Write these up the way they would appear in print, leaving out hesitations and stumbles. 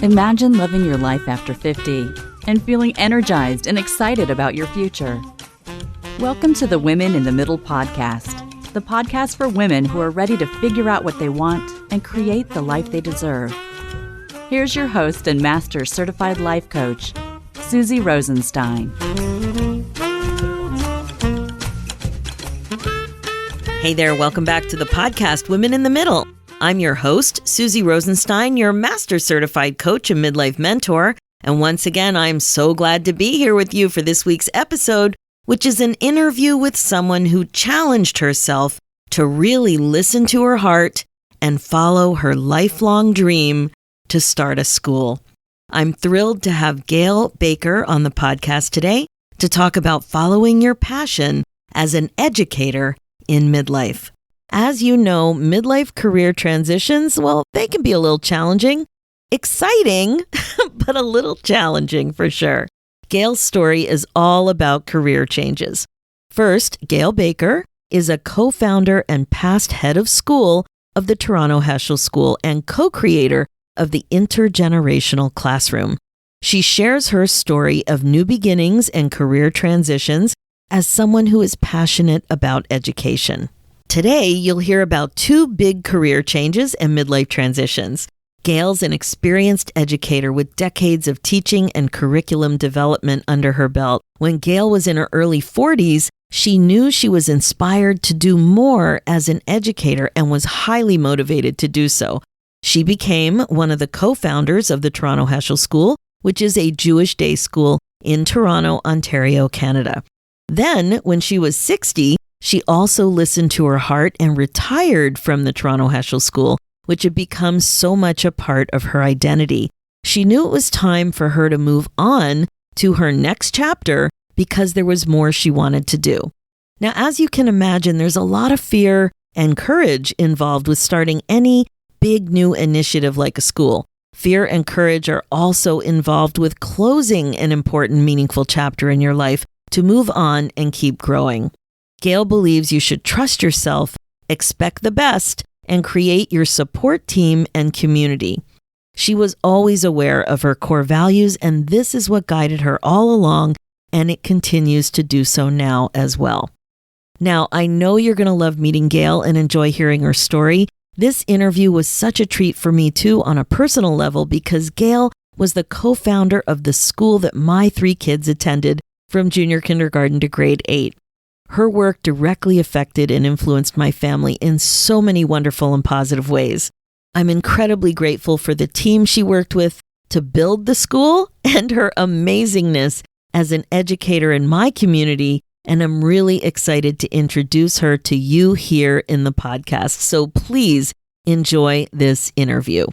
Imagine living your life after 50 and feeling energized and excited about your future. Welcome to the Women in the Middle podcast, the podcast for women who are ready to figure out what they want and create the life they deserve. Here's your host and Master Certified Life Coach, Susie Rosenstein. Hey there, welcome back to the podcast, Women in the Middle. I'm your host, Susie Rosenstein, your Master Certified Coach and Midlife Mentor. And once again, I'm so glad to be here with you for this week's episode, which is an interview with someone who challenged herself to really listen to her heart and follow her lifelong dream to start a school. I'm thrilled to have Gail Baker on the podcast today to talk about following your passion as an educator in midlife. As you know, midlife career transitions, well, they can be a little challenging, exciting, but a little challenging for sure. Gail's story is all about career changes. First, Gail Baker is a co-founder and past head of school of the Toronto Heschel School and co-creator of the Intergenerational Classroom. She shares her story of new beginnings and career transitions as someone who is passionate about education. Today, you'll hear about two big career changes and midlife transitions. Gail's an experienced educator with decades of teaching and curriculum development under her belt. When Gail was in her early 40s, she knew she was inspired to do more as an educator and was highly motivated to do so. She became one of the co-founders of the Toronto Heschel School, which is a Jewish day school in Toronto, Ontario, Canada. Then, when she was 60, she also listened to her heart and retired from the Toronto Heschel School, which had become so much a part of her identity. She knew it was time for her to move on to her next chapter because there was more she wanted to do. Now, as you can imagine, there's a lot of fear and courage involved with starting any big new initiative like a school. Fear and courage are also involved with closing an important, meaningful chapter in your life to move on and keep growing. Gail believes you should trust yourself, expect the best, and create your support team and community. She was always aware of her core values, and this is what guided her all along, and it continues to do so now as well. Now, I know you're going to love meeting Gail and enjoy hearing her story. This interview was such a treat for me too on a personal level because Gail was the co-founder of the school that my 3 kids attended from junior kindergarten to grade 8. Her work directly affected and influenced my family in so many wonderful and positive ways. I'm incredibly grateful for the team she worked with to build the school and her amazingness as an educator in my community, and I'm really excited to introduce her to you here in the podcast. So please enjoy this interview.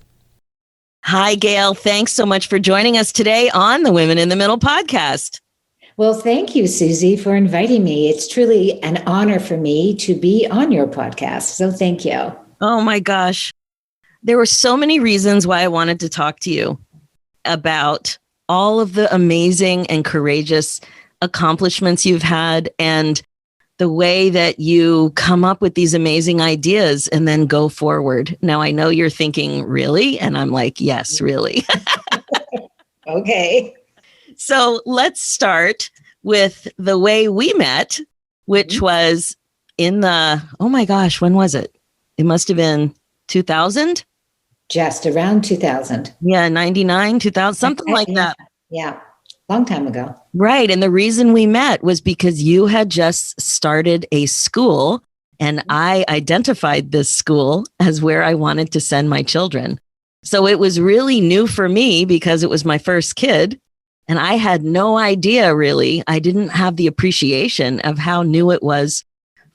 Hi, Gail. Thanks so much for joining us today on the Women in the Middle podcast. Well, thank you, Susie, for inviting me. It's truly an honor for me to be on your podcast. So thank you. Oh my gosh. There were so many reasons why I wanted to talk to you about all of the amazing and courageous accomplishments you've had and the way that you come up with these amazing ideas and then go forward. Now, I know you're thinking, really? And I'm like, yes, really. Okay. So let's start with the way we met, which was in the, oh my gosh, when was it? It must have been 2000? Just around 2000. Yeah, 99, 2000, something like that. Yeah, long time ago. Right. And the reason we met was because you had just started a school and I identified this school as where I wanted to send my children. So it was really new for me because it was my first kid. And I had no idea, really. I didn't have the appreciation of how new it was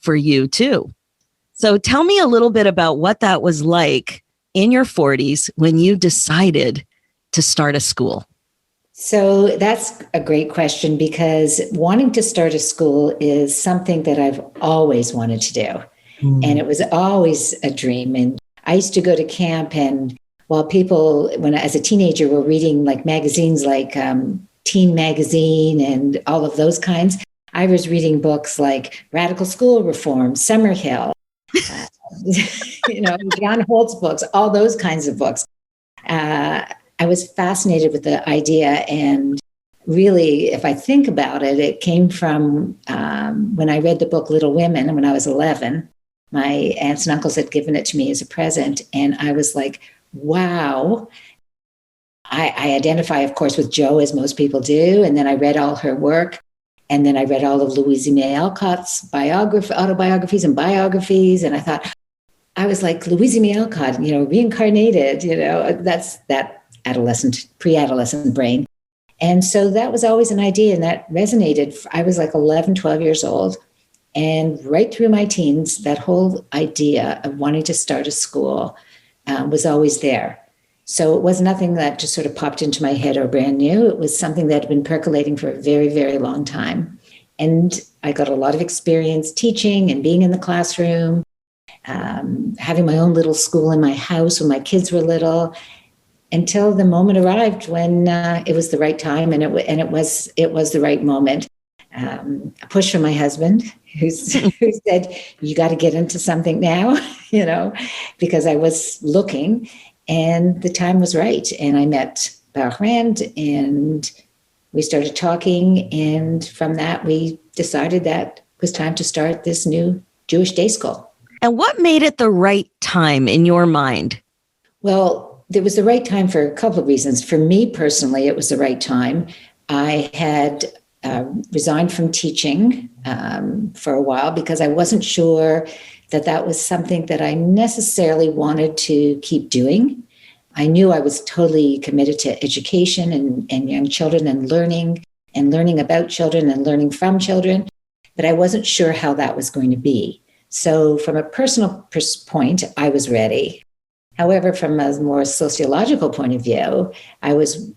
for you, too. So tell me a little bit about what that was like in your 40s when you decided to start a school. So that's a great question because wanting to start a school is something that I've always wanted to do. And it was always a dream. And I used to go to camp, and while people, when as a teenager, were reading like magazines like Teen Magazine and all of those kinds, I was reading books like Radical School Reform, Summerhill, John Holt's books, all those kinds of books. I was fascinated with the idea. And really, if I think about it, it came from when I read the book Little Women when I was 11. My aunts and uncles had given it to me as a present. And I was like, wow. I identify, of course, with Jo, as most people do. And then I read all her work. And then I read all of Louise May Alcott's autobiographies and biographies. And I thought, I was like Louise May Alcott, reincarnated, that's that pre-adolescent brain. And so that was always an idea, and that resonated. I was like 11, 12 years old. And right through my teens, that whole idea of wanting to start a school was always there. So it was nothing that just sort of popped into my head or brand new. It was something that had been percolating for a very, very long time. And I got a lot of experience teaching and being in the classroom, having my own little school in my house when my kids were little, until the moment arrived when it was the right time, and it was the right moment. A push from my husband, who said, "You got to get into something now," because I was looking. And the time was right. And I met Baruch Rand, and we started talking. And from that, we decided that it was time to start this new Jewish day school. And what made it the right time in your mind? Well, it was the right time for a couple of reasons. For me personally, it was the right time. I had resigned from teaching for a while because I wasn't sure that was something that I necessarily wanted to keep doing. I knew I was totally committed to education and young children and learning about children and learning from children, but I wasn't sure how that was going to be. So from a personal point, I was ready. However, from a more sociological point of view,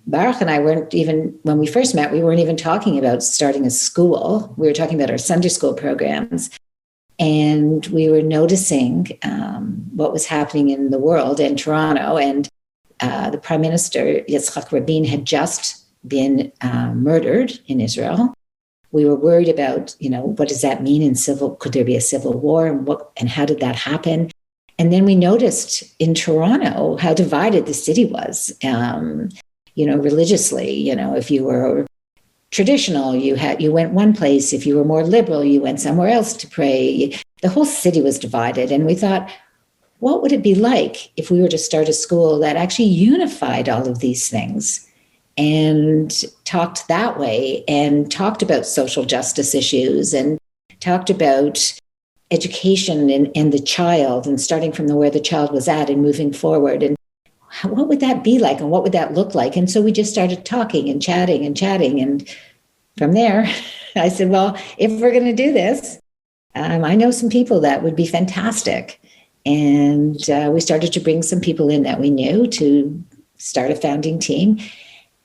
Baruch and I weren't even, when we first met, we weren't even talking about starting a school. We were talking about our Sunday school programs. And we were noticing what was happening in the world in Toronto. And the Prime Minister, Yitzhak Rabin, had just been murdered in Israel. We were worried about, what does that mean in could there be a civil war, and how did that happen? And then we noticed in Toronto how divided the city was, religiously. If you were traditional, you went one place. If you were more liberal, you went somewhere else to pray. The whole city was divided. And we thought, what would it be like if we were to start a school that actually unified all of these things and talked that way, and talked about social justice issues, and talked about education and the child, and starting from where the child was at and moving forward? And what would that be like, and what would that look like? And so we just started talking and chatting. And from there, I said, well, if we're going to do this, I know some people that would be fantastic. And we started to bring some people in that we knew to start a founding team.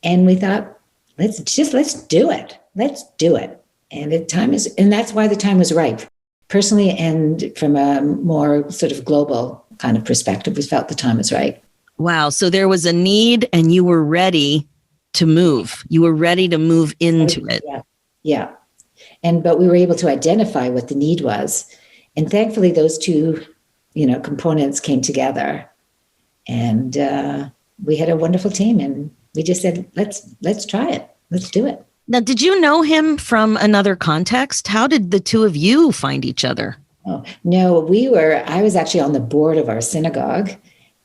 And we thought, let's do it. Let's do it. And that's why the time was right. Personally, and from a more sort of global kind of perspective, we felt the time was right. Wow. So there was a need, and you were ready to move. You were ready to move into it. Yeah. But we were able to identify what the need was. And thankfully, those two, components came together. And we had a wonderful team. And we just said, let's try it. Let's do it. Now, did you know him from another context? How did the two of you find each other? Oh, no, I was actually on the board of our synagogue.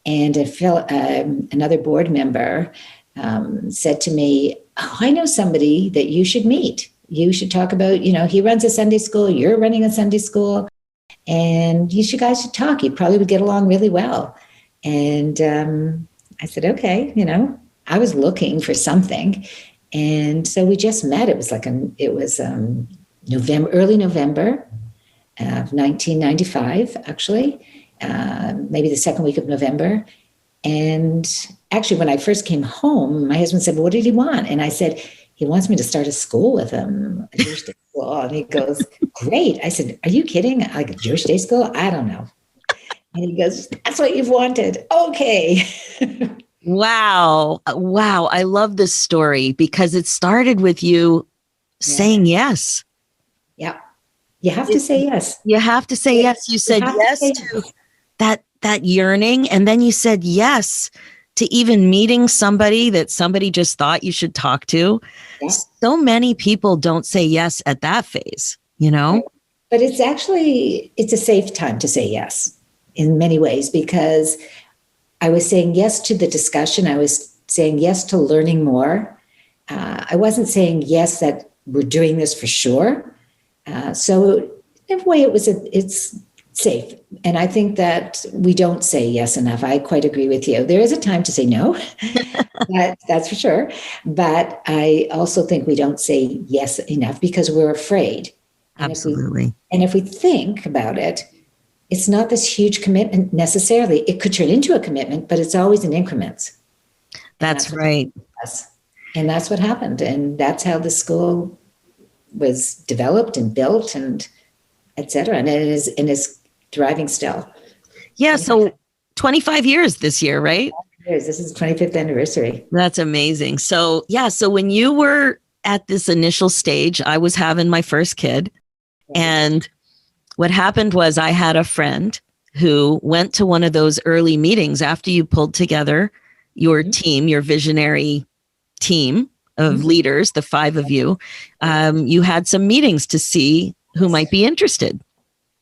And another board member said to me, I know somebody that you should meet. You should talk about, he runs a Sunday school, you're running a Sunday school, and you guys should talk. You probably would get along really well. And I said, okay, I was looking for something. And so we just met. It was early November of 1995, actually. Maybe the second week of November. And actually, when I first came home, my husband said, well, what did he want? And I said, he wants me to start a school with him, a Jewish day school. And he goes, great. I said, are you kidding? Like a Jewish day school? I don't know. And he goes, that's what you've wanted. Okay. Wow. I love this story because it started with you saying yes. Yeah. You have to say yes. You have to say yes. You said yes to that yearning. And then you said yes to even meeting somebody that somebody just thought you should talk to. Yeah. So many people don't say yes at that phase, you know? But it's a safe time to say yes in many ways, because I was saying yes to the discussion. I was saying yes to learning more. I wasn't saying yes that we're doing this for sure. So in a way, it's safe. And I think that we don't say yes enough. I quite agree with you. There is a time to say no, that's for sure. But I also think we don't say yes enough because we're afraid. Absolutely. And if we think about it, it's not this huge commitment necessarily. It could turn into a commitment, but it's always in increments. That's right. And that's what happened. And that's how the school was developed and built and et cetera. And it is thriving still. Yeah. So 25 years this year, right? This is the 25th anniversary. That's amazing. So yeah. So when you were at this initial stage, I was having my first kid. And what happened was I had a friend who went to one of those early meetings after you pulled together your team, your visionary team of leaders, the 5 of you. You had some meetings to see who might be interested.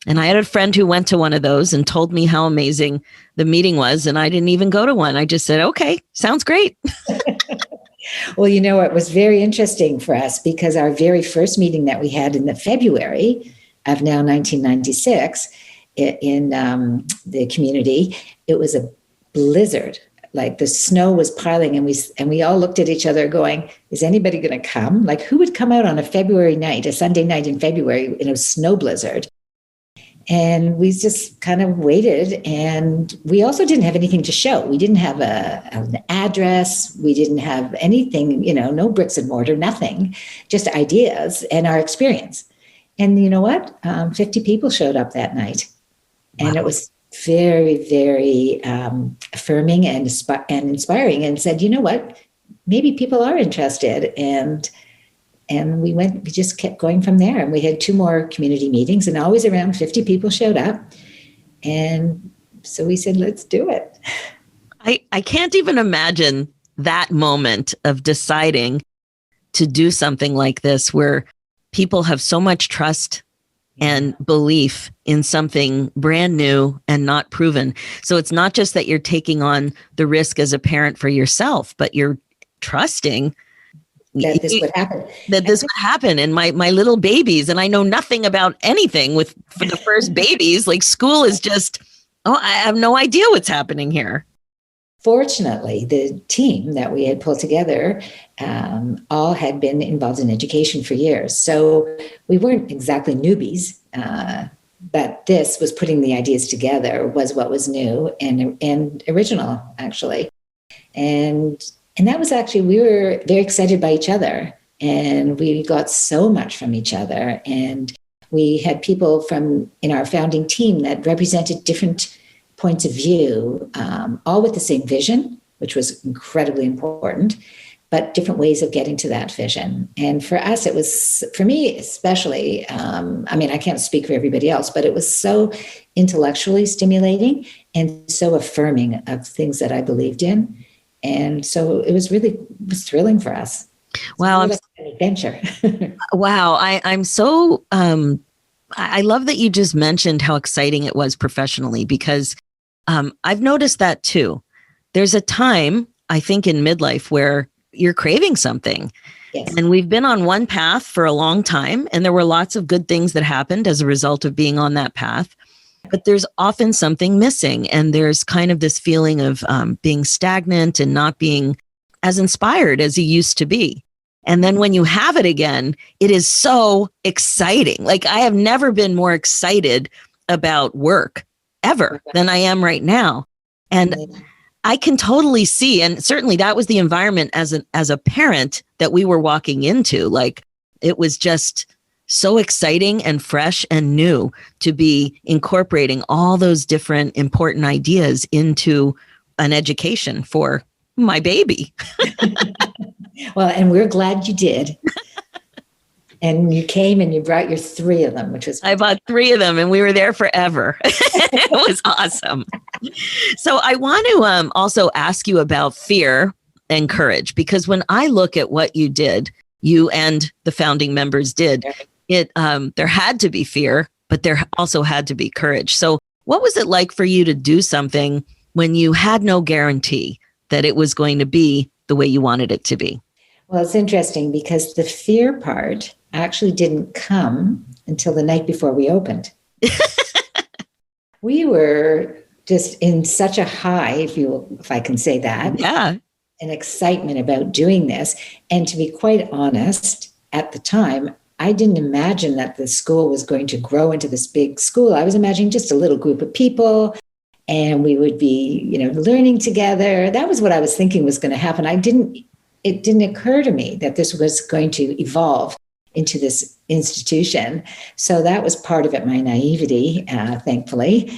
And I had a friend who went to one of those and told me how amazing the meeting was. And I didn't even go to one. I just said, okay, sounds great. Well, you know, it was very interesting for us because our very first meeting that we had in the February of now 1996 in the community, it was a blizzard. Like the snow was piling and we all looked at each other going, is anybody going to come? Like who would come out on a February night, a Sunday night in February in a snow blizzard? And we just kind of waited, and we also didn't have anything to show. We didn't have an address. We didn't have anything, no bricks and mortar, nothing, just ideas and our experience. And you know what? 50 people showed up that night. And It was very, very affirming and inspiring, and said, you know what? Maybe people are interested. And we just kept going from there. And we had 2 more community meetings, and always around 50 people showed up. And so we said, let's do it. I can't even imagine that moment of deciding to do something like this, where people have so much trust and belief in something brand new and not proven. So it's not just that you're taking on the risk as a parent for yourself, but you're trusting that this would happen. That this would happen. And my little babies, and I know nothing about anything for the first babies, like school is just, I have no idea what's happening here. Fortunately, the team that we had pulled together all had been involved in education for years. So we weren't exactly newbies, but this was putting the ideas together was what was new and original, actually. And that was actually, we were very excited by each other, and we got so much from each other. And we had people in our founding team that represented different points of view, all with the same vision, which was incredibly important, but different ways of getting to that vision. And for us, it was, for me especially, I can't speak for everybody else, but it was so intellectually stimulating and so affirming of things that I believed in. And so it was thrilling for us. Wow. Like an adventure. Wow. I'm so, I love that you just mentioned how exciting it was professionally, because I've noticed that too. There's a time, I think, in midlife where you're craving something. Yes. And we've been on one path for a long time, and there were lots of good things that happened as a result of being on that path. But there's often something missing, and there's kind of this feeling of being stagnant and not being as inspired as you used to be. And then when you have it again, it is so exciting. Like I have never been more excited about work ever than I am right now. And I can totally see, and certainly that was the environment as a parent that we were walking into. Like it was just so exciting and fresh and new to be incorporating all those different important ideas into an education for my baby. Well, and we're glad you did. And you came and you brought your 3 of them, which was I bought 3 of them and we were there forever. It was awesome. So I want to also ask you about fear and courage, because when I look at what you did, you and the founding members did, there had to be fear, but there also had to be courage. So what was it like for you to do something when you had no guarantee that it was going to be the way you wanted it to be? Well, it's interesting because the fear part actually didn't come until the night before we opened. We were just in such a high, if I can say that, an excitement about doing this. And to be quite honest, at the time, I didn't imagine that the school was going to grow into this big school. I was imagining just a little group of people and we would be, learning together. That was what I was thinking was going to happen. It didn't occur to me that this was going to evolve into this institution. So that was part of it, my naivety, thankfully,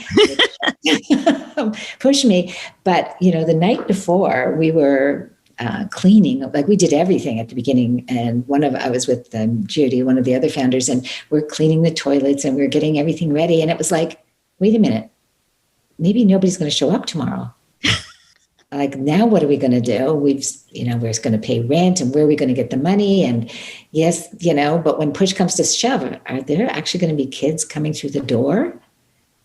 pushed me. But, the night before we were cleaning, like we did everything at the beginning. And I was with Judy, one of the other founders, and we're cleaning the toilets and we're getting everything ready. And it was like, wait a minute, maybe nobody's going to show up tomorrow. Like, now what are we going to do? We're going to pay rent, and where are we going to get the money? And yes, but when push comes to shove, are there actually going to be kids coming through the door?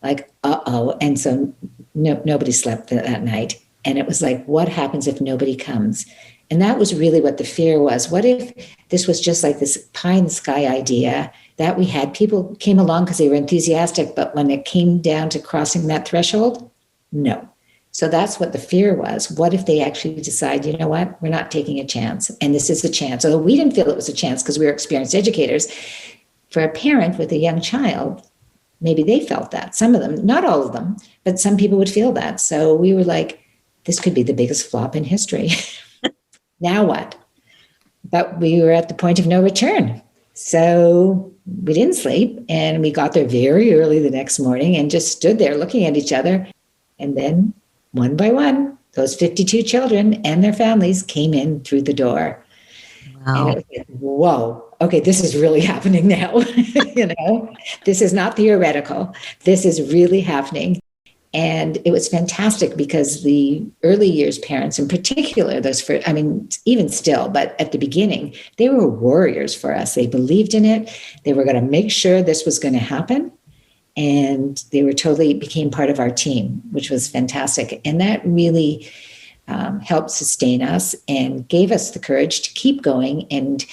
Like, uh-oh. And so nobody slept that night. And it was like, what happens if nobody comes? And that was really what the fear was. What if this was just like this pie in the sky idea that we had? People came along because they were enthusiastic, but when it came down to crossing that threshold, no. So that's what the fear was. What if they actually decide, you know what, we're not taking a chance, and this is a chance. Although we didn't feel it was a chance because we were experienced educators. For a parent with a young child, maybe they felt that. Some of them, not all of them, but some people would feel that. So we were like, this could be the biggest flop in history. Now what? But we were at the point of no return. So we didn't sleep, and we got there very early the next morning and just stood there looking at each other. And then one by one, those 52 children and their families came in through the door. Wow. And it was like, whoa, okay, this is really happening now. This is not theoretical. This is really happening. And it was fantastic because the early years parents in particular, even still, but at the beginning, they were warriors for us. They believed in it. They were going to make sure this was going to happen. And they became part of our team, which was fantastic. And that really helped sustain us and gave us the courage to keep going and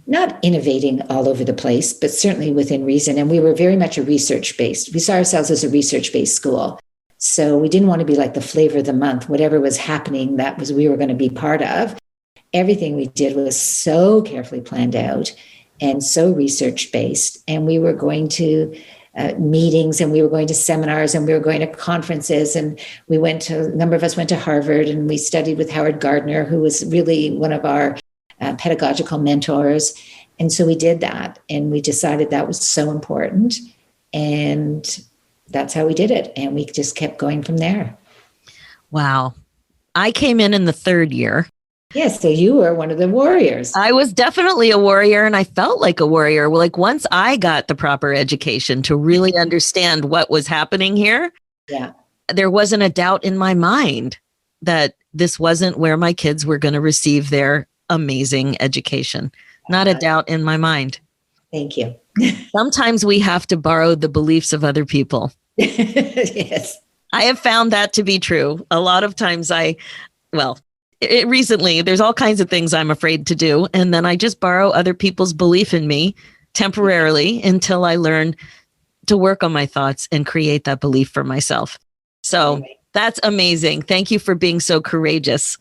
not innovating all over the place, but certainly within reason. And we were very much we saw ourselves as a research-based school. So we didn't want to be like the flavor of the month. Whatever was happening, we were going to be part of. Everything we did was so carefully planned out and so research-based. And we were going to meetings, and we were going to seminars, and we were going to conferences, and a number of us went to Harvard, and we studied with Howard Gardner, who was really one of our pedagogical mentors. And so we did that, and we decided that was so important, and that's how we did it. And we just kept going from there. Wow. I came in the 3rd year. Yes, so you were one of the warriors. I was definitely a warrior, and I felt like a warrior. Like, once I got the proper education to really understand what was happening here, there wasn't a doubt in my mind that this wasn't where my kids were going to receive their amazing education. Not a doubt in my mind. Thank you. Sometimes we have to borrow the beliefs of other people. Yes. I have found that to be true. A lot of times recently, there's all kinds of things I'm afraid to do. And then I just borrow other people's belief in me temporarily until I learn to work on my thoughts and create that belief for myself. So that's amazing. Thank you for being so courageous.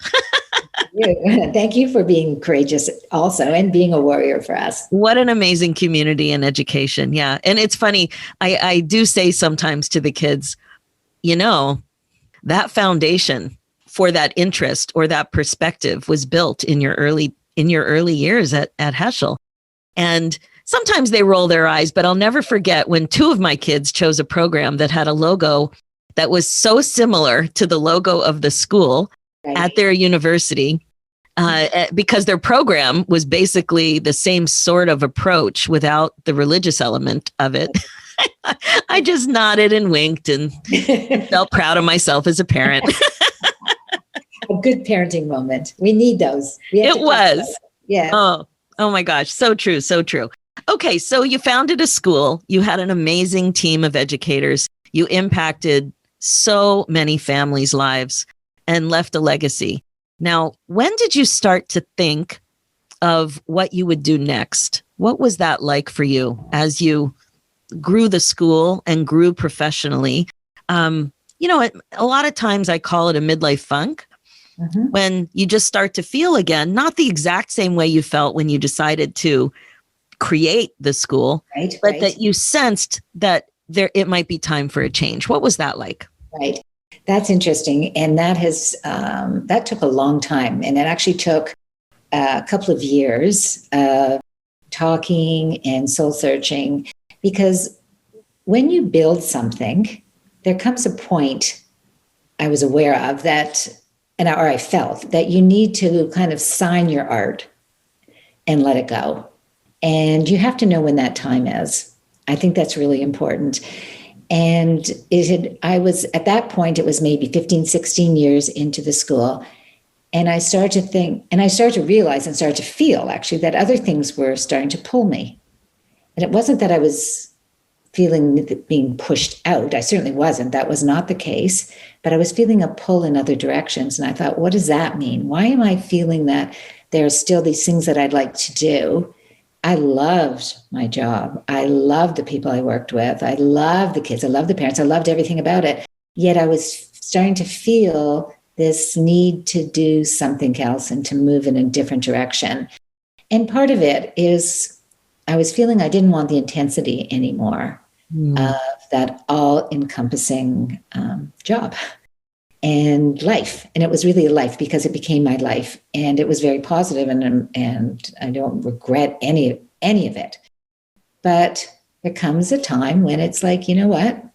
Thank you for being courageous also, and being a warrior for us. What an amazing community and education. Yeah. And it's funny. I do say sometimes to the kids, that foundation for that interest or that perspective was built in your early years at Heschel. And sometimes they roll their eyes, but I'll never forget when 2 of my kids chose a program that had a logo that was so similar to the logo of the school at their university. because their program was basically the same sort of approach without the religious element of it. I just nodded and winked and felt proud of myself as a parent. A good parenting moment. We need those. It was. Yeah. Oh my gosh. So true. So true. Okay. So you founded a school. You had an amazing team of educators. You impacted so many families' lives and left a legacy. Now, when did you start to think of what you would do next? What was that like for you as you grew the school and grew professionally? A lot of times I call it a midlife funk. Mm-hmm. When you just start to feel again, not the exact same way you felt when you decided to create the school, but that you sensed that it might be time for a change. What was that like? Right. That's interesting. And that took a long time. And it actually took a couple of years of talking and soul searching, because when you build something, there comes a point I was aware of that, or I felt that you need to kind of sign your art and let it go. And you have to know when that time is. I think that's really important. And I was at that point, it was maybe 15, 16 years into the school. And I started to think, and I started to realize and started to feel actually that other things were starting to pull me. And it wasn't that I was feeling being pushed out. I certainly wasn't. That was not the case. But I was feeling a pull in other directions. And I thought, what does that mean? Why am I feeling that there are still these things that I'd like to do? I loved my job. I loved the people I worked with. I loved the kids. I loved the parents. I loved everything about it. Yet I was starting to feel this need to do something else and to move in a different direction. And part of it is I was feeling I didn't want the intensity anymore of that all-encompassing job and life. And it was really a life because it became my life. And it was very positive, and I don't regret any of it. But there comes a time when it's like, you know what?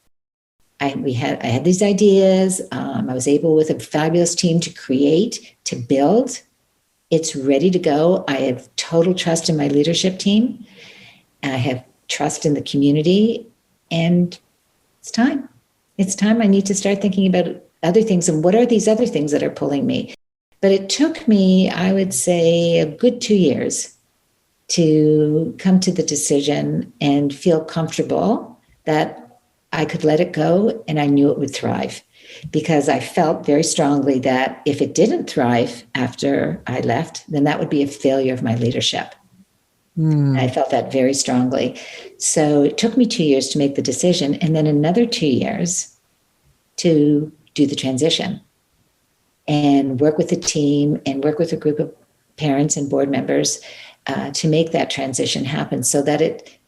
I had these ideas. I was able with a fabulous team to create, to build. It's ready to go. I have total trust in my leadership team. I have trust in the community, and it's time. It's time I need to start thinking about other things and what are these other things that are pulling me. But it took me, I would say, a good 2 years to come to the decision and feel comfortable that I could let it go and I knew it would thrive, because I felt very strongly that if it didn't thrive after I left, then that would be a failure of my leadership. I felt that very strongly. So it took me 2 years to make the decision, and then another 2 years to do the transition and work with the team and work with a group of parents and board members to make that transition happen, so that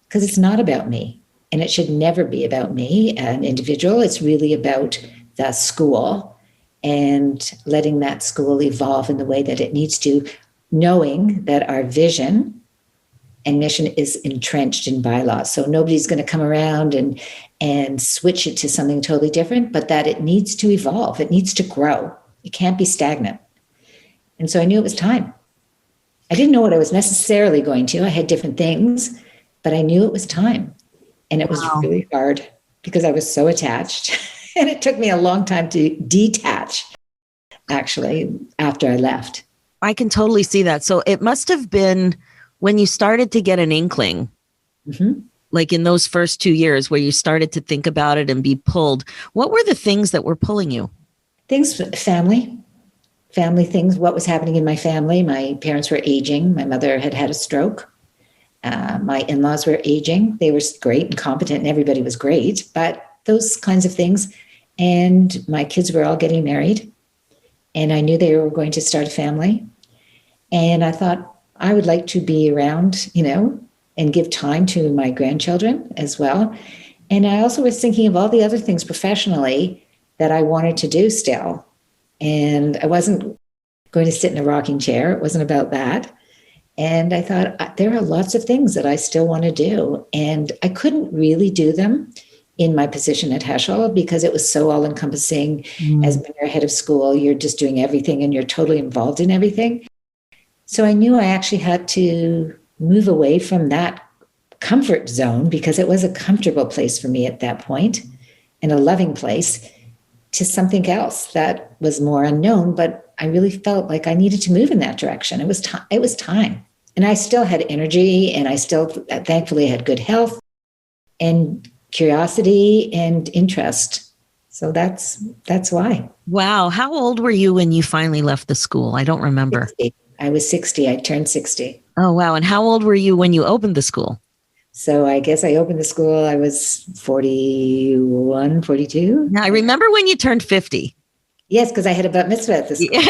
because it's not about me, and it should never be about me, an individual. It's really about the school and letting that school evolve in the way that it needs to, knowing that our vision and mission is entrenched in bylaws. So nobody's going to come around and switch it to something totally different, but that it needs to evolve. It needs to grow. It can't be stagnant. And so I knew it was time. I didn't know what I was necessarily going to. I had different things, but I knew it was time. And it was really hard because I was so attached. And it took me a long time to detach, actually, after I left. I can totally see that. So it must have been when you started to get an inkling, like in those first 2 years where you started to think about it and be pulled. What were the things that were pulling you? Things, family things, what was happening in my family. My parents were aging. My mother had had a stroke. My in-laws were aging. They were great and competent and everybody was great, but those kinds of things. And my kids were all getting married, and I knew they were going to start a family. And I thought, I would like to be around, and give time to my grandchildren as well. And I also was thinking of all the other things professionally that I wanted to do still. And I wasn't going to sit in a rocking chair. It wasn't about that. And I thought, there are lots of things that I still want to do. And I couldn't really do them in my position at Heschel because it was so all-encompassing. As when you're head of school, you're just doing everything and you're totally involved in everything. So I knew I actually had to move away from that comfort zone, because it was a comfortable place for me at that point and a loving place, to something else that was more unknown. But I really felt like I needed to move in that direction. It was time. It was time. And I still had energy, and I still, thankfully, had good health and curiosity and interest. So that's why. Wow. How old were you when you finally left the school? I don't remember. 60. I was 60. I turned 60. Oh, wow. And how old were you when you opened the school? So I guess I opened the school, I was 41, 42. Now, I remember when you turned 50. Yes, because I had a bat mitzvah at the school.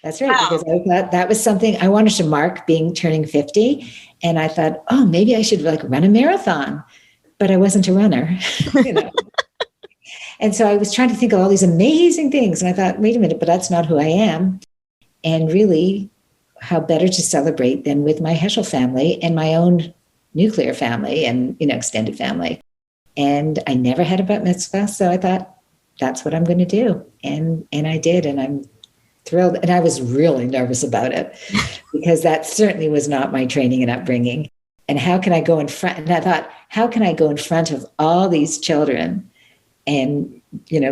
That's right, Wow. because I thought that was something I wanted to mark, turning 50. And I thought, oh, maybe I should run a marathon. But I wasn't a runner, you know. And so I was trying to think of all these amazing things. And I thought, wait a minute, but that's not who I am. And really, how better to celebrate than with my Heschel family and my own nuclear family and, extended family. And I never had a bat mitzvah. So I thought, that's what I'm going to do. And I did. And I'm thrilled. And I was really nervous about it, because that certainly was not my training and upbringing. And how can I go in front? And I thought, how can I go in front of all these children and,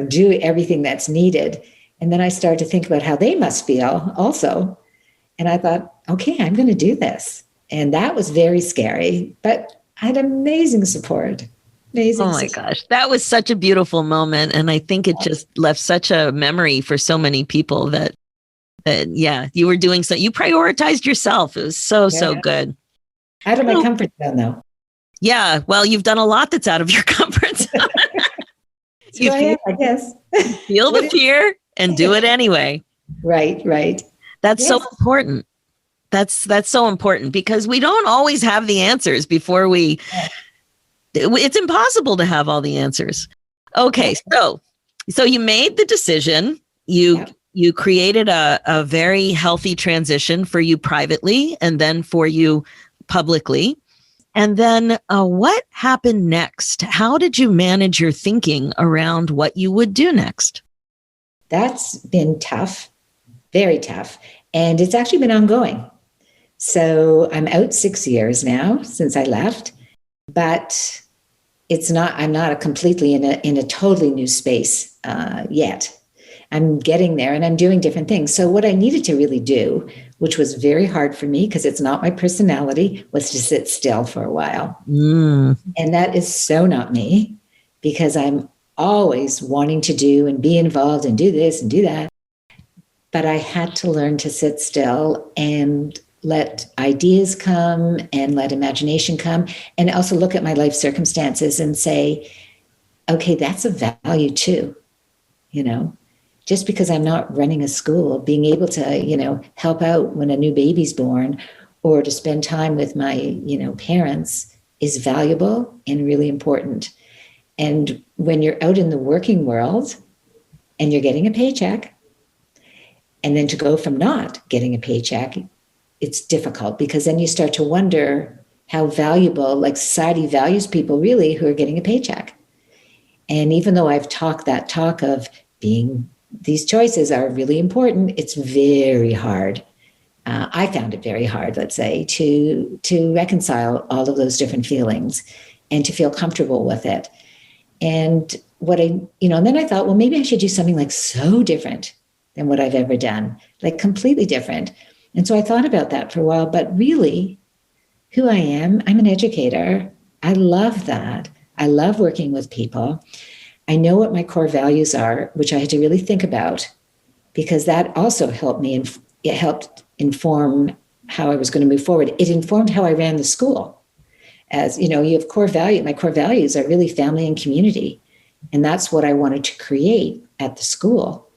do everything that's needed? And then I started to think about how they must feel also. And I thought, okay, I'm going to do this. And that was very scary, but I had amazing support. Amazing. Oh my gosh. That was such a beautiful moment. And I think it just left such a memory for so many people that you were doing so. You prioritized yourself. It was so good. Out of my comfort zone, though. Yeah. Well, you've done a lot that's out of your comfort zone. I guess. Feel the fear and do it anyway. Right. That's so important. That's so important, because we don't always have the answers before we. It's impossible to have all the answers. Okay, so you made the decision. You created a very healthy transition for you privately, and then for you publicly. And then what happened next? How did you manage your thinking around what you would do next? That's been tough, very tough. And it's actually been ongoing. So I'm out 6 years now since I left, but I'm not completely in a totally new space yet. I'm getting there, and I'm doing different things. So what I needed to really do, which was very hard for me because it's not my personality, was to sit still for a while. And that is so not me, because I'm always wanting to do and be involved and do this and do that. But I had to learn to sit still and let ideas come and let imagination come, and also look at my life circumstances and say, okay, that's a value too, just because I'm not running a school, being able to, help out when a new baby's born, or to spend time with my, parents, is valuable and really important. And when you're out in the working world and you're getting a paycheck, and then to go from not getting a paycheck, it's difficult, because then you start to wonder how valuable, society values people really who are getting a paycheck. And even though I've talked that talk of being, these choices are really important, it's very hard. I found it very hard, let's say, to reconcile all of those different feelings and to feel comfortable with it. And and then I thought, well, maybe I should do something so different than what I've ever done, completely different. And so I thought about that for a while, but really who I am, I'm an educator. I love that. I love working with people. I know what my core values are, which I had to really think about, because that also helped me, and it helped inform how I was going to move forward. It informed how I ran the school. As you have core value. My core values are really family and community. And that's what I wanted to create at the school.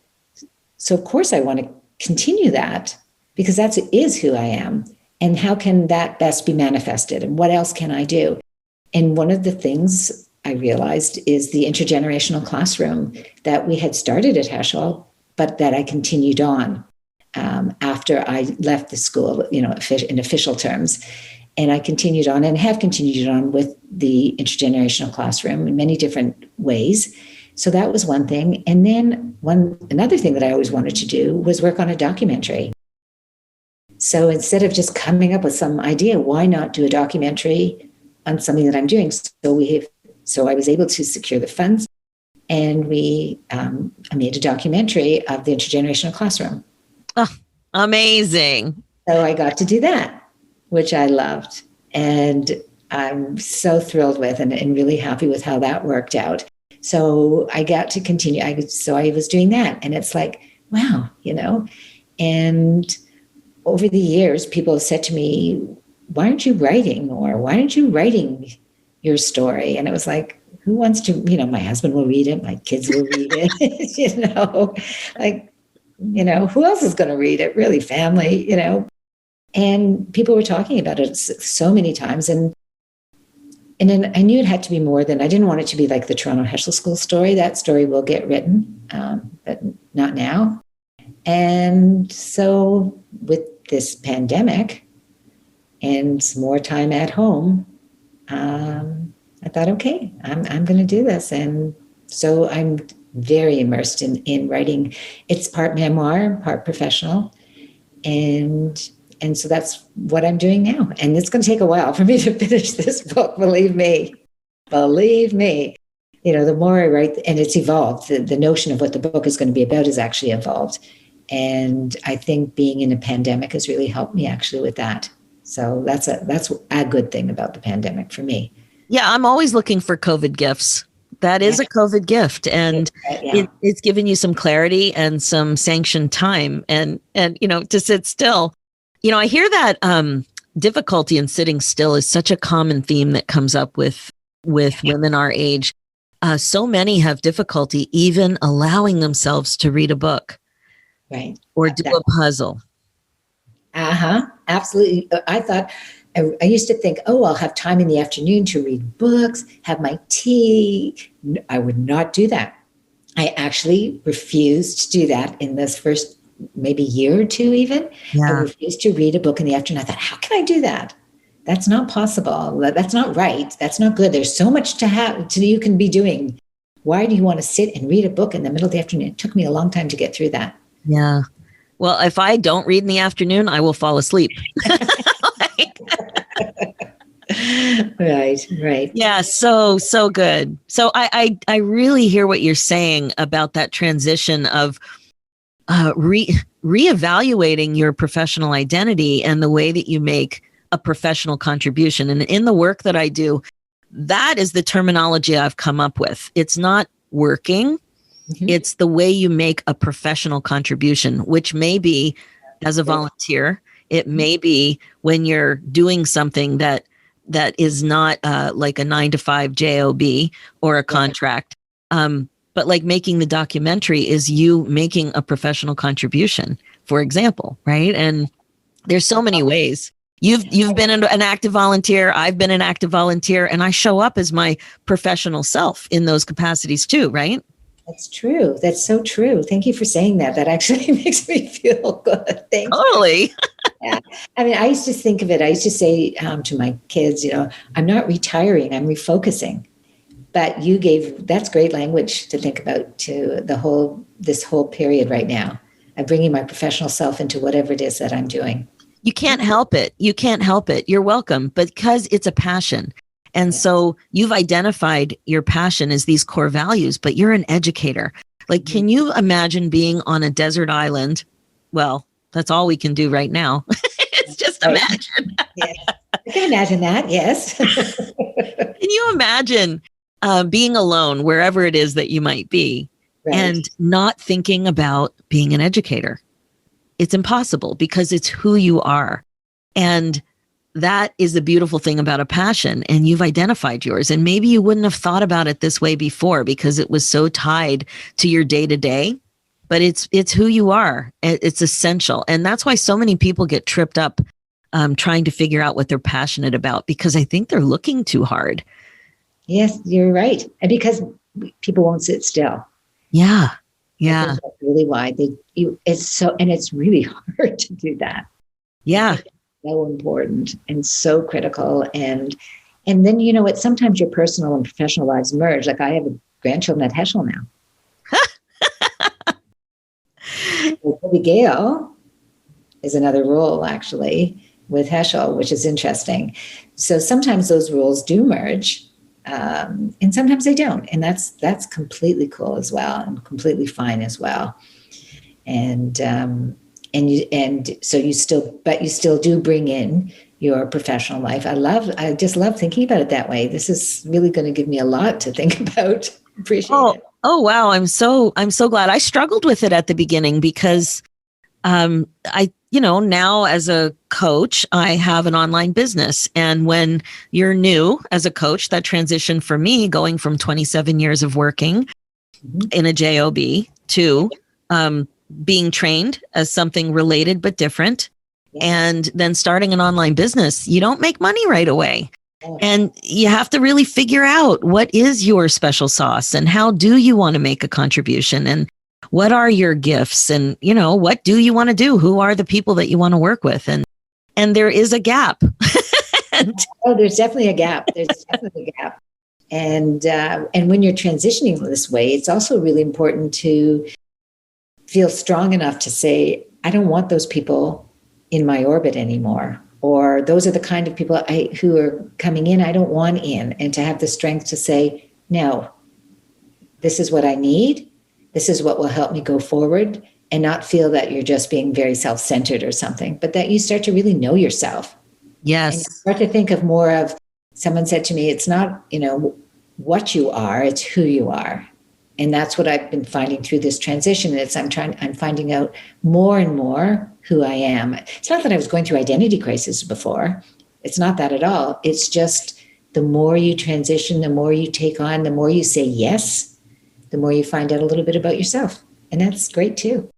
So of course I want to continue that, because that is who I am. And how can that best be manifested? And what else can I do? And one of the things I realized is the intergenerational classroom that we had started at Heschel, but that I continued on after I left the school, in official terms. And I continued on and have continued on with the intergenerational classroom in many different ways. So that was one thing. And then another thing that I always wanted to do was work on a documentary. So instead of just coming up with some idea, why not do a documentary on something that I'm doing? So I was able to secure the funds, and I made a documentary of the intergenerational classroom. Oh, amazing. So I got to do that, which I loved. And I'm so thrilled with and really happy with how that worked out. So I got to continue. So I was doing that. And it's like, wow, and over the years, people have said to me, why aren't you writing? Or why aren't you writing your story? And it was like, who wants to, my husband will read it. My kids will read it, who else is going to read it? Really, family, And people were talking about it so many times. And then I knew it had to be more than, I didn't want it to be like the Toronto Heschel School story. That story will get written, but not now. And so with this pandemic and some more time at home, I thought, okay, I'm going to do this. And so I'm very immersed in writing. It's part memoir, part professional. And so that's what I'm doing now. And it's going to take a while for me to finish this book, believe me. The more I write, and it's evolved, the notion of what the book is going to be about is actually evolved. And I think being in a pandemic has really helped me actually with that. So that's a good thing about the pandemic for me. Yeah, I'm always looking for COVID gifts. That is a COVID gift, and it's given you some clarity and some sanctioned time, and to sit still. I hear that difficulty in sitting still is such a common theme that comes up with women our age. So many have difficulty even allowing themselves to read a book, right, or do a puzzle. Absolutely. I used to think, I'll have time in the afternoon to read books, have my tea. I would not do that. I actually refused to do that in this first maybe year or two even. Yeah. I refused to read a book in the afternoon. I thought, how can I do that? That's not possible. That's not right. That's not good. There's so much you can be doing. Why do you want to sit and read a book in the middle of the afternoon? It took me a long time to get through that. Yeah. Well, if I don't read in the afternoon, I will fall asleep. Right. Yeah. So good. So I really hear what you're saying about that transition of reevaluating your professional identity and the way that you make a professional contribution. And in the work that I do, that is the terminology I've come up with. It's not working. Mm-hmm. It's the way you make a professional contribution, which may be as a volunteer. It may be when you're doing something that is not like a 9-to-5 job or a contract. But like making the documentary is you making a professional contribution, for example, right? And there's so many ways. You've been an active volunteer. I've been an active volunteer, and I show up as my professional self in those capacities too, right? That's true. That's so true. Thank you for saying that. That actually makes me feel good. Thank you. Totally. Yeah. I mean, I used to think of it. I used to say to my kids, I'm not retiring. I'm refocusing. But that's great language to think about to this whole period right now of bringing my professional self into whatever it is that I'm doing. You can't help it. You're welcome, because it's a passion. And so you've identified your passion as these core values, but you're an educator. Like, can you imagine being on a desert island? Well, that's all we can do right now. It's just imagine. Yes. I can imagine that. Yes. Can you imagine being alone wherever it is that you might be, and not thinking about being an educator? It's impossible, because it's who you are. And that is the beautiful thing about a passion, and you've identified yours. And maybe you wouldn't have thought about it this way before because it was so tied to your day to day, but it's who you are. It's essential. And that's why so many people get tripped up trying to figure out what they're passionate about, because I think they're looking too hard. Yes, you're right. And because people won't sit still. Yeah. That's really why it's really hard to do that. Yeah. So important and so critical. And then, what, sometimes your personal and professional lives merge. Like, I have grandchildren at Heschel now. Gail is another rule actually with Heschel, which is interesting. So sometimes those rules do merge, and sometimes they don't, and that's completely cool as well, and completely fine as well. And so you still do bring in your professional life. I just love thinking about it that way. This is really going to give me a lot to think about. Appreciate it. Oh, wow. I'm so glad. I struggled with it at the beginning because now as a coach, I have an online business. And when you're new as a coach, that transition for me going from 27 years of working in a job to being trained as something related but different, and then starting an online business, you don't make money right away. And you have to really figure out what is your special sauce and how do you want to make a contribution and what are your gifts and, what do you want to do? Who are the people that you want to work with? And there is a gap. There's definitely a gap. And when you're transitioning this way, it's also really important to feel strong enough to say, I don't want those people in my orbit anymore. Or those are the kind of people who are coming in, I don't want in. And to have the strength to say, no, this is what I need. This is what will help me go forward, and not feel that you're just being very self-centered or something, but that you start to really know yourself. Yes. And you start to think of more of, someone said to me, it's not, what you are, it's who you are. And that's what I've been finding through this transition. I'm finding out more and more who I am. It's not that I was going through identity crisis before. It's not that at all. It's just the more you transition, the more you take on, the more you say yes, the more you find out a little bit about yourself. And that's great too.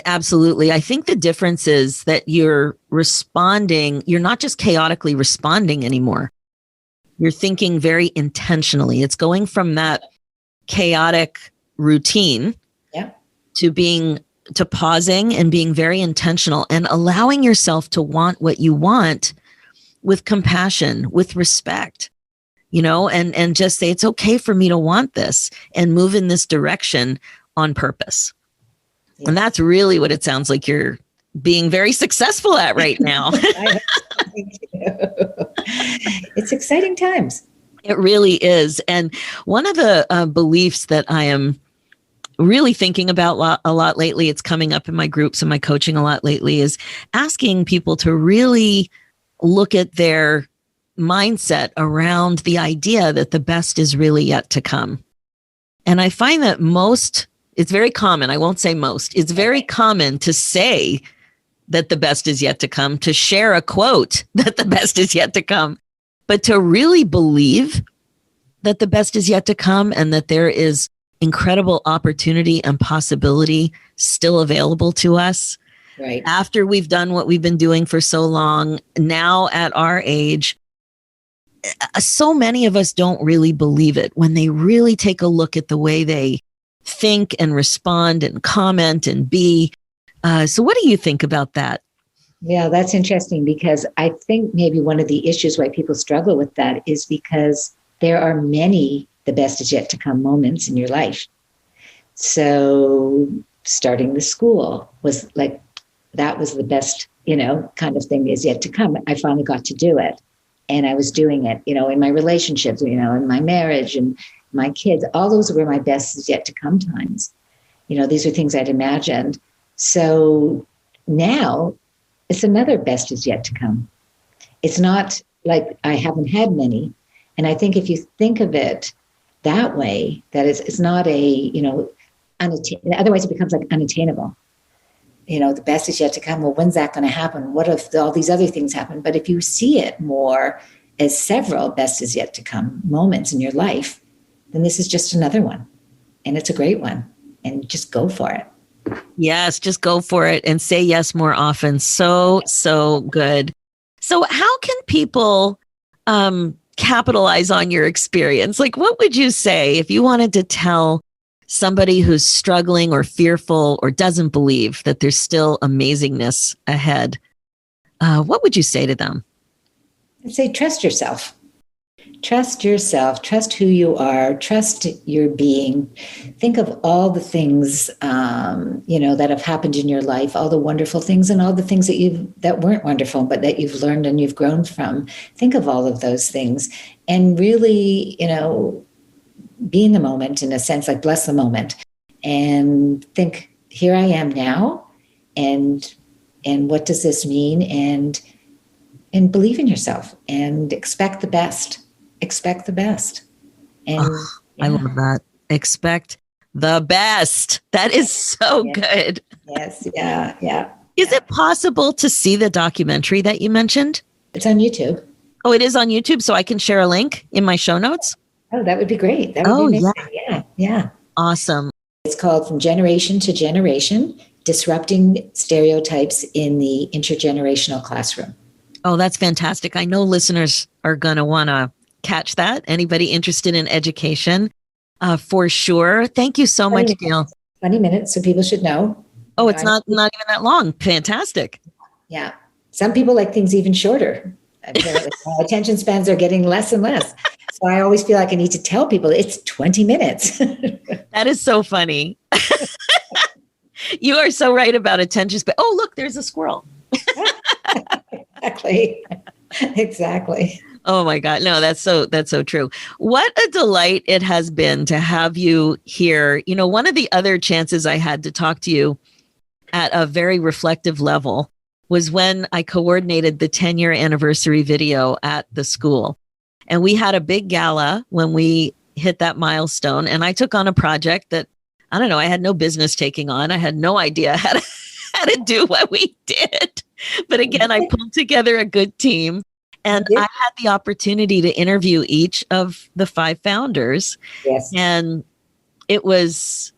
Absolutely. I think the difference is that you're responding. You're not just chaotically responding anymore. You're thinking very intentionally. It's going from that chaotic routine to pausing and being very intentional and allowing yourself to want what you want with compassion, with respect, and just say, it's okay for me to want this and move in this direction on purpose. Yeah. And that's really what it sounds like you're being very successful at right now. It's exciting times. It really is. And one of the beliefs that I am really thinking about a lot lately, it's coming up in my groups and my coaching a lot lately, is asking people to really look at their mindset around the idea that the best is really yet to come. And I find that it's very common. I won't say most. It's very common to say that the best is yet to come, to share a quote that the best is yet to come. But to really believe that the best is yet to come and that there is incredible opportunity and possibility still available to us after we've done what we've been doing for so long, now at our age, so many of us don't really believe it when they really take a look at the way they think and respond and comment and be. So what do you think about that? Yeah, that's interesting, because I think maybe one of the issues why people struggle with that is because there are many the best is yet to come moments in your life. So starting the school was like, that was the best, kind of thing is yet to come. I finally got to do it. And I was doing it, in my relationships, in my marriage and my kids, all those were my best is yet to come times. These are things I'd imagined. So now it's another best is yet to come. It's not like I haven't had many. And I think if you think of it that way, that it's not otherwise it becomes like unattainable. The best is yet to come. Well, when's that going to happen? What if all these other things happen? But if you see it more as several best is yet to come moments in your life, then this is just another one. And it's a great one. And just go for it. Yes, just go for it and say yes more often. So good. So how can people capitalize on your experience? Like, what would you say if you wanted to tell somebody who's struggling or fearful or doesn't believe that there's still amazingness ahead? What would you say to them? I'd say trust yourself. Trust yourself, trust who you are, trust your being. Think of all the things, that have happened in your life, all the wonderful things and all the things that weren't wonderful, but that you've learned and you've grown from. Think of all of those things and really, be in the moment, in a sense, like bless the moment, and think, here I am now, and what does this mean? And believe in yourself and expect the best. Expect the best. And I love that. Expect the best. That is so good. Yes. Yeah. Is it possible to see the documentary that you mentioned? It's on YouTube. Oh, it is on YouTube, so I can share a link in my show notes? Oh, that would be great. That would be amazing. Yeah. Awesome. It's called From Generation to Generation, Disrupting Stereotypes in the Intergenerational Classroom. Oh, that's fantastic. I know listeners are going to want to catch that. Anybody interested in education, for sure. Thank you so much, Gail. 20 minutes, so people should know. Oh, it's not even that long. Fantastic. Yeah. Some people like things even shorter. Attention spans are getting less and less. So I always feel like I need to tell people it's 20 minutes. That is so funny. You are so right about attention span. Oh, look, there's a squirrel. Exactly. Oh my God. No, that's so true. What a delight it has been to have you here. One of the other chances I had to talk to you at a very reflective level was when I coordinated the 10-year anniversary video at the school. And we had a big gala when we hit that milestone. And I took on a project that, I don't know, I had no business taking on. I had no idea how to do what we did. But again, I pulled together a good team. And I had the opportunity to interview each of the 5 founders. Yes. And it was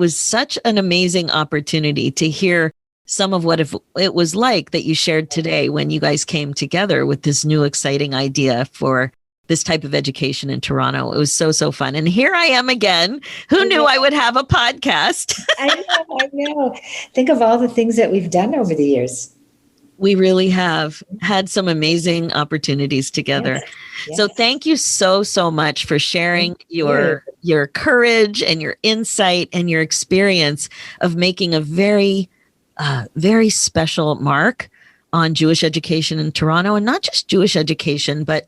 such an amazing opportunity to hear some of what it was like that you shared today when you guys came together with this new exciting idea for this type of education in Toronto. It was so fun. And here I am again. Who knew I would have a podcast? I know. Think of all the things that we've done over the years. We really have had some amazing opportunities together. Yes. So thank you so much for sharing your courage and your insight and your experience of making a very, very special mark on Jewish education in Toronto, and not just Jewish education, but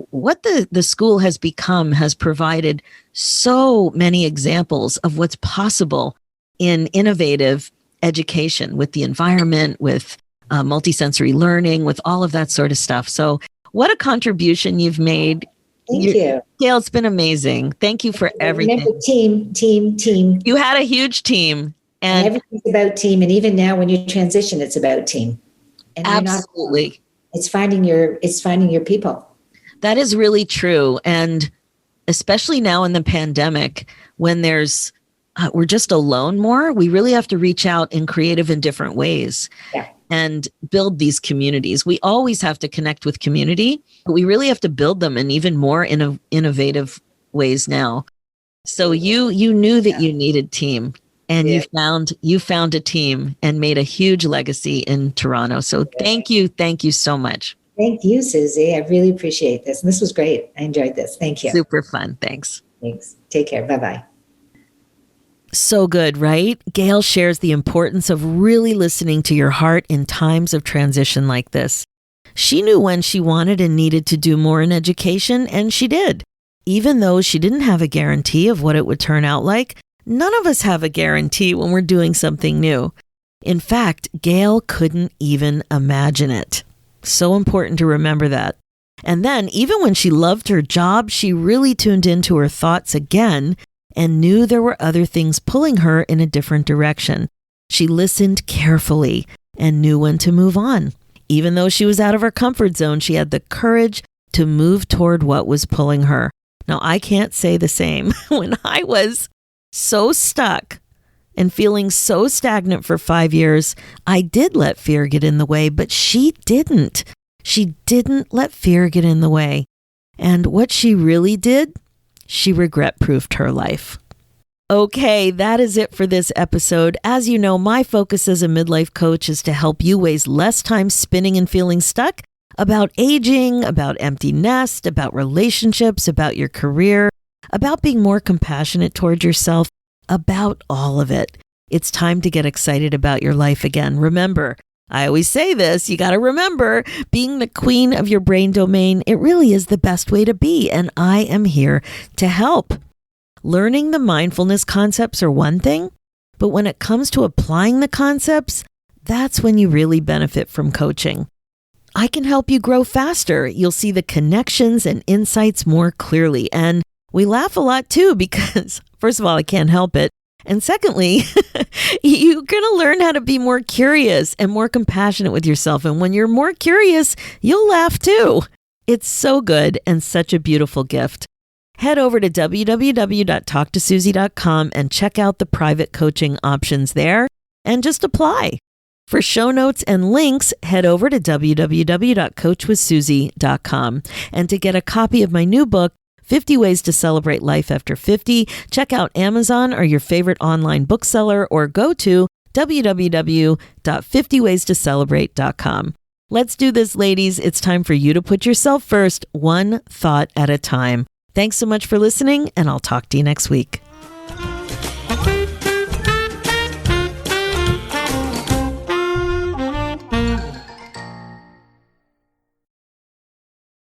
what the school has become has provided so many examples of what's possible in innovative education with the environment, with multisensory learning, with all of that sort of stuff. So what a contribution you've made. Thank you. Gail, it's been amazing. Thank you for everything. Remember, team. You had a huge team. And everything's about team. And even now when you transition, it's about team. And absolutely. It's finding your people. That is really true. And especially now in the pandemic, when we're just alone more, we really have to reach out in creative and different ways and build these communities. We always have to connect with community, but we really have to build them in even more innovative ways now. So you knew that you needed team, and you found a team and made a huge legacy in Toronto. So thank you so much. Thank you, Susie. I really appreciate this. And this was great. I enjoyed this. Thank you. Super fun. Thanks. Take care. Bye-bye. So good, right? Gail shares the importance of really listening to your heart in times of transition like this. She knew when she wanted and needed to do more in education, and she did. Even though she didn't have a guarantee of what it would turn out like, none of us have a guarantee when we're doing something new. In fact, Gail couldn't even imagine it. So important to remember that. And then, even when she loved her job, she really tuned into her thoughts again and knew there were other things pulling her in a different direction. She listened carefully and knew when to move on. Even though she was out of her comfort zone, she had the courage to move toward what was pulling her. Now, I can't say the same. When I was so stuck and feeling so stagnant for 5 years, I did let fear get in the way, but she didn't. She didn't let fear get in the way. And what she really did, she regret-proofed her life. Okay, that is it for this episode. As you know, my focus as a midlife coach is to help you waste less time spinning and feeling stuck about aging, about empty nest, about relationships, about your career, about being more compassionate toward yourself, about all of it. It's time to get excited about your life again. Remember, I always say this, you got to remember, being the queen of your brain domain, it really is the best way to be, and I am here to help. Learning the mindfulness concepts are one thing, but when it comes to applying the concepts, that's when you really benefit from coaching. I can help you grow faster. You'll see the connections and insights more clearly, and we laugh a lot too because, first of all, I can't help it. And secondly, you're going to learn how to be more curious and more compassionate with yourself. And when you're more curious, you'll laugh too. It's so good and such a beautiful gift. Head over to www.talktosusie.com and check out the private coaching options there and just apply. For show notes and links, head over to www.coachwithsusie.com. And to get a copy of my new book, 50 Ways to Celebrate Life After 50, check out Amazon or your favorite online bookseller or go to www.50waystocelebrate.com. Let's do this, ladies. It's time for you to put yourself first, one thought at a time. Thanks so much for listening, and I'll talk to you next week.